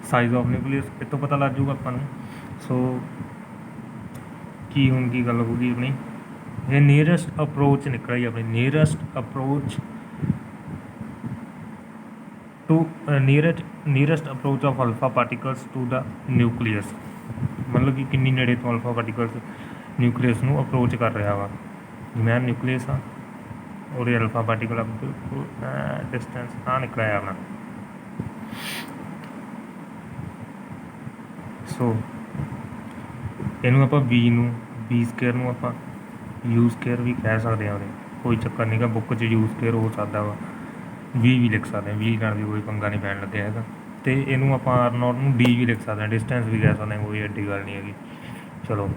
size of nucleus। ਇਹ ਤੋਂ ਪਤਾ ਲੱਗ ਜੂਗਾ ਆਪਾਂ ਨੂੰ। ਸੋ ਕੀ ਹੁਣ ਕੀ ਗੱਲ ਹੋਊਗੀ ਆਪਣੀ, ਇਹ ਨੀਅਰੈਸਟ ਅਪਰੋਚ ਨਿਕਲ ਆਈ ਆਪਣੀ, nearest approach to nearest approach of alpha particles to the nucleus. ਮਤਲਬ ਕਿ ਕਿੰਨੀ ਨੇੜੇ ਤੋਂ ਅਲਫਾ ਪਾਰਟੀਕਲਸ ਨਿਊਕਲੀਅਸ ਨੂੰ ਅਪਰੋਚ ਕਰ ਰਿਹਾ ਵਾ। ਮੈਂ ਨਿਊਕਲੀਅਸ ਆ ਔਰ ਇਹ ਅਲਫਾ ਪਾਰਟੀਕਲ ਆ, ਬਿਲਕੁਲ ਡਿਸਟੈਂਸ ਆ ਨਿਕਲਿਆ ਆਪਣਾ। ਸੋ ਇਹਨੂੰ ਆਪਾਂ V ਨੂੰ ਬੀ ਸਕੇਅਰ ਨੂੰ ਆਪਾਂ ਯੂ ਸਕੇਅਰ ਵੀ ਕਹਿ ਸਕਦੇ ਹਾਂ, ਉਹਦੇ ਕੋਈ ਚੱਕਰ ਨਹੀਂ ਗਾ, ਬੁੱਕ 'ਚ ਯੂ ਸਕੇਅਰ ਹੋ ਸਕਦਾ ਵਾ, ਵੀ ਲਿਖ ਸਕਦੇ ਹਾਂ, 20 ਨਾਲ ਵੀ ਕੋਈ ਪੰਗਾ ਨਹੀਂ ਪੈਣ ਲੱਗਿਆ ਹੈਗਾ। ਅਤੇ ਇਹਨੂੰ ਆਪਾਂ ਆਰ ਨੌਟ ਨੂੰ ਡੀ ਵੀ ਲਿਖ ਸਕਦੇ ਹਾਂ, ਡਿਸਟੈਂਸ ਵੀ ਕਹਿ ਸਕਦੇ ਹਾਂ, ਕੋਈ ਐਡੀ ਗੱਲ ਨਹੀਂ ਹੈਗੀ। ਚਲੋ